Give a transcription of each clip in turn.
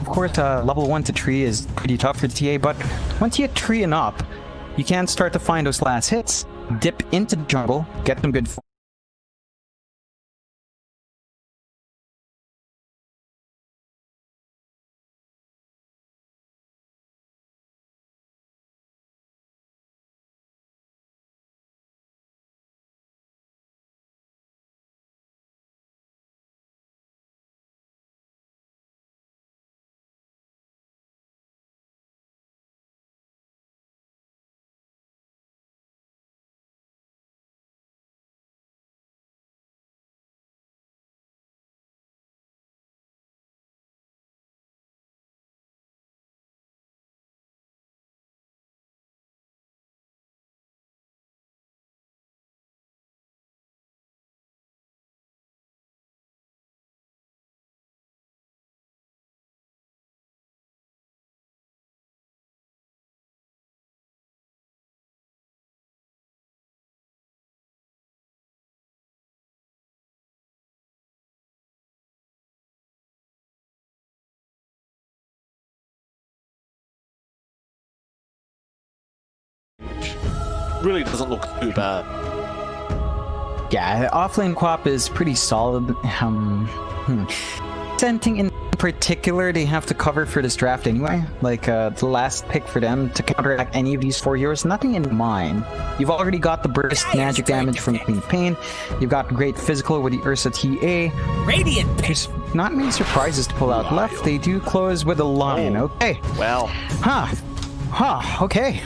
course, level 1 to 3 is pretty tough for the TA, but once you hit 3 and up, you can start to find those last hits, dip into the jungle, get some good. Really doesn't look too bad. Yeah, offlane Quap is pretty solid. Scenting in particular, they have to cover for this draft anyway. Like, the last pick for them to counteract any of these 4 heroes, nothing in mind. You've already got the burst magic damage from Queen Pain. You've got great physical with the Ursa TA. Radiant Pain. There's not many surprises to pull out left. They do close with a lion. Okay. Well. Okay.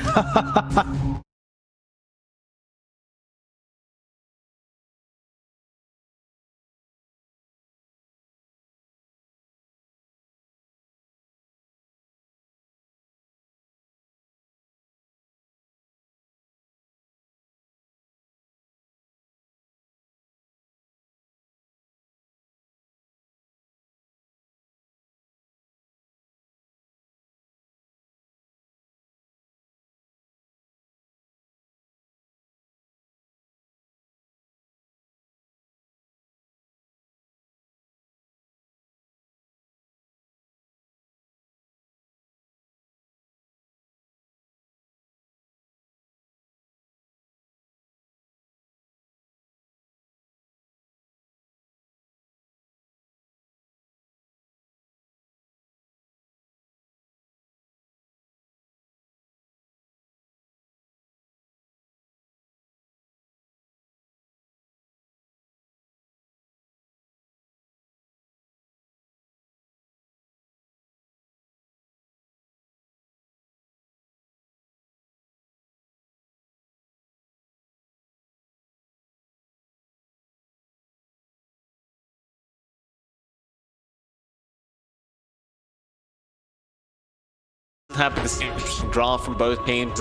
Happy to see an interesting draft from both teams,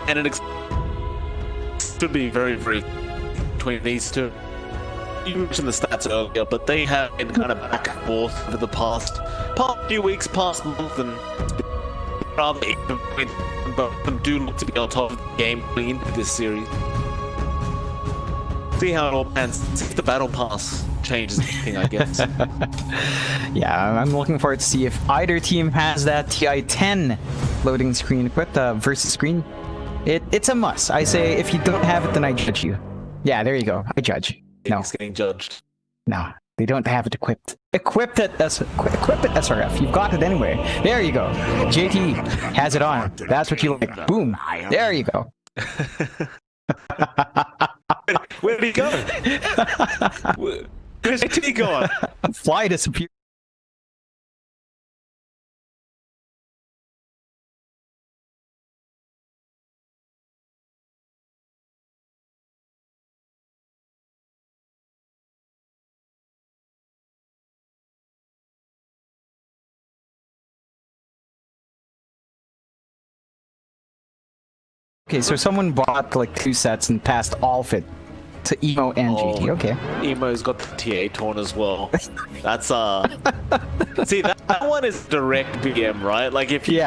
and it should be very, very between these two. You mentioned the stats earlier, but they have been kind of back and forth over the past few weeks, past month, and it's been rather even. Both of them do look to be on top of the game going into this series. See how it all pans. See if the battle pass changes anything, I guess. Yeah, I'm looking forward to see if either team has that TI-10 loading screen equipped versus screen. It's a must. I say if you don't have it, then I judge you. Yeah, there you go. I judge. No, It's getting judged. no, they don't have it equipped. Equip it, SRF. You've got it anyway. There you go. JT has it on. That's what you like. Boom. There you go. Where did he go? Where's JT going? Fly disappear. Okay, so someone bought like 2 sets and passed all of it to Emo and GT. Okay. Emo's got the TA torn as well. That's see, that one is direct BM, right? Like if you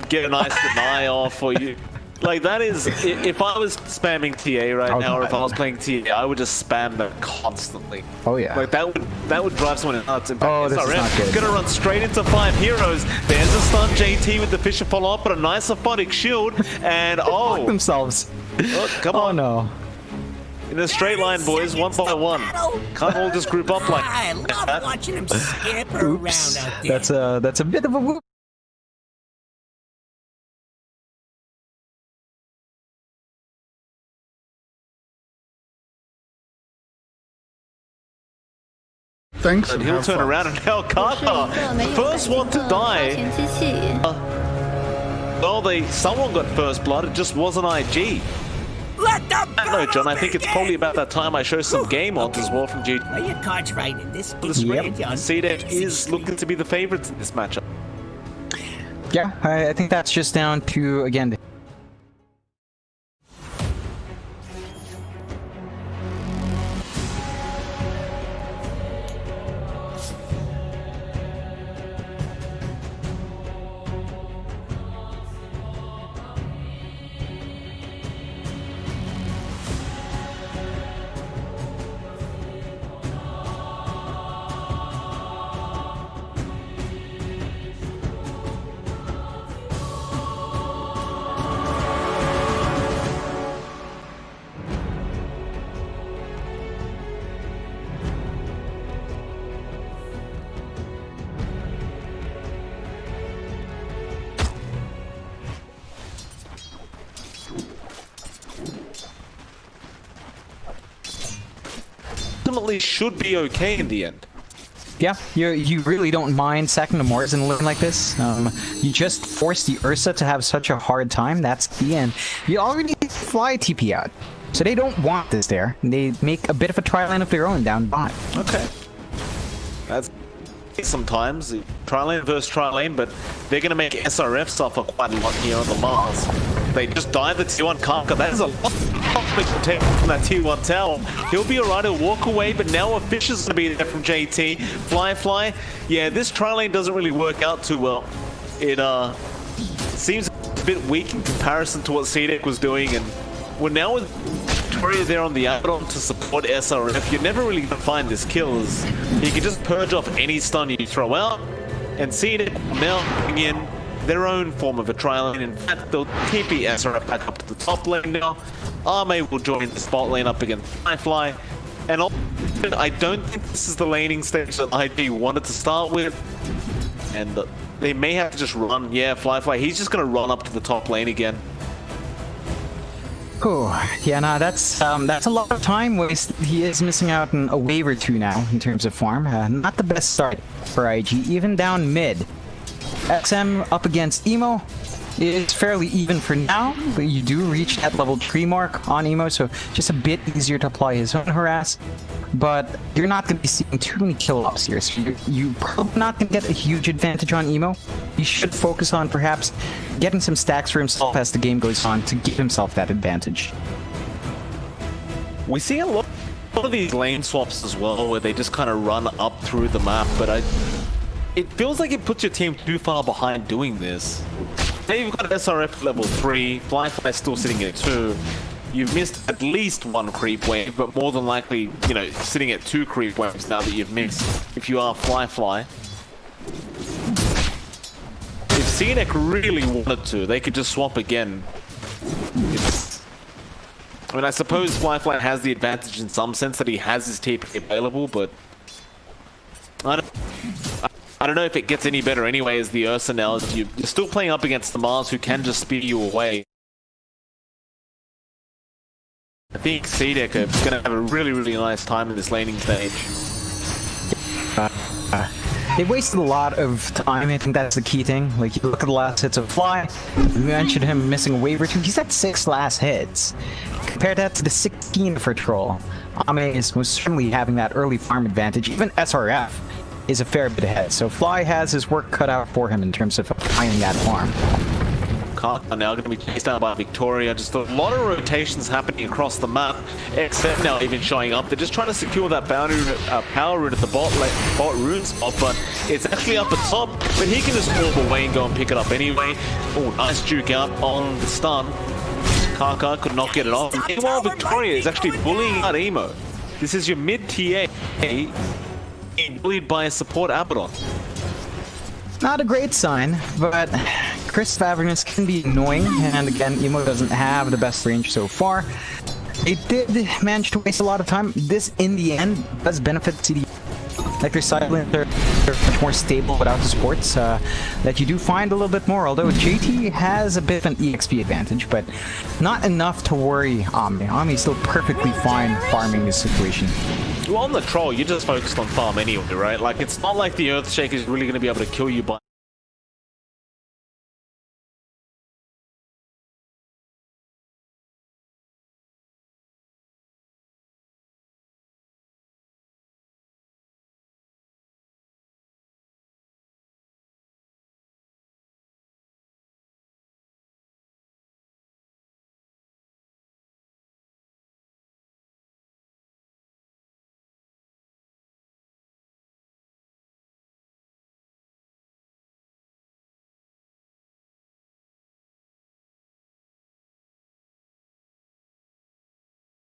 get a nice deny off or you Like that is, if I was spamming TA right now, or if I was playing TA, I would just spam them constantly. Oh yeah. Like that would drive someone nuts. Oh, this is not good. Gonna run straight into 5 heroes. There's a stun JT with the Fisher follow up, but a nice aphotic shield, and Fuck themselves. Oh, come on. Oh no. In a straight line, boys, 1 by 1. Can't all just group up like I love watching him scamper around out there. That's a bit of a whoop. Thanks. And he'll turn around and now Kaka, first one to die. Well, someone got first blood, it just wasn't IG. Let them go! No, John, I think it's probably about that time I show some game odds as well from GG. Play your cards right in this Yep. CDEC is looking to be the favorites in this matchup. Yeah, I think that's just down to, again, Ultimately should be okay in the end. yeah, you really don't mind sacking the Mortis and living like this. You just force the Ursa to have such a hard time. That's the end. You already fly TP out, so they don't want this there. They make a bit of a tri lane of their own down bot. Okay. That's sometimes tri lane versus tri lane, but they're going to make SRF suffer quite a lot here on the Mars. They just dive the T1 Kaka. That is a lot to protect from that T1 tower. He'll be alright, he'll walk away, but now a Fish is going to be there from JT. Fly. Yeah, this tri lane doesn't really work out too well. It seems a bit weak in comparison to what CDEC was doing, and we're now with Victoria there on the add-on to support SRF. You're never really going to find this kills. You can just purge off any stun you throw out, and CDEC now bring in their own form of a tri lane. In fact, they'll TP SRF back up to the top lane now. Arme will join the spot lane up against Fly. And I don't think this is the laning stage that IG wanted to start with. And they may have to just run. Yeah, Fly. He's just going to run up to the top lane again. Oh, yeah, nah, that's a lot of time waste. He is missing out on a wave or two now in terms of farm. Not the best start for IG, even down mid. XM up against Emo. It's fairly even for now, but you do reach that level 3 mark on Emo, so just a bit easier to apply his own harass. But you're not going to be seeing too many kill ups here, so you're probably not going to get a huge advantage on Emo. He should focus on perhaps getting some stacks for himself as the game goes on to give himself that advantage. We see a lot of these lane swaps as well, where they just kind of run up through the map, but it feels like it puts your team too far behind doing this. Now you've got SRF level 3, Fly still sitting at 2. You've missed at least 1 creep wave, but more than likely, you know, sitting at 2 creep waves now that you've missed, if you are Fly. If CDEC really wanted to, they could just swap again. I mean, I suppose Fly has the advantage in some sense that he has his TP available, but I don't know if it gets any better anyway as the Ursa now. You're still playing up against the Mars who can just speed you away. I think CDEC are going to have a really nice time in this laning stage. They wasted a lot of time. I think that's the key thing. Like, you look at the last hits of Fly, you mentioned him missing a wave or two. He's at 6 last hits. Compare that to the 16 for Troll. Ame is most certainly having that early farm advantage. Even SRF is a fair bit ahead. So Fly has his work cut out for him in terms of finding that farm. Kaka now going to be chased down by Victoria. Just a lot of rotations happening across the map. XM now even showing up. They're just trying to secure that boundary power route at the bot rune spot, but it's actually up at top. But he can just orb away and go and pick it up anyway. Oh, nice juke out on the stun. Kaka could not get it off. Meanwhile, Victoria is actually bullying out Emo. This is your mid-TA being bullied by a support Abaddon. Not a great sign, but Chris Favernus can be annoying, and again, Emo doesn't have the best range so far. They did manage to waste a lot of time. This, in the end, does benefit CDEC. Like their sidelines are much more stable without the supports that you do find a little bit more, although JT has a bit of an EXP advantage, but not enough to worry Omni. Omni's still perfectly fine farming this situation. Well, on the troll, you're just focused on farm anyway, right? Like, it's not like the Earthshake is really going to be able to kill you by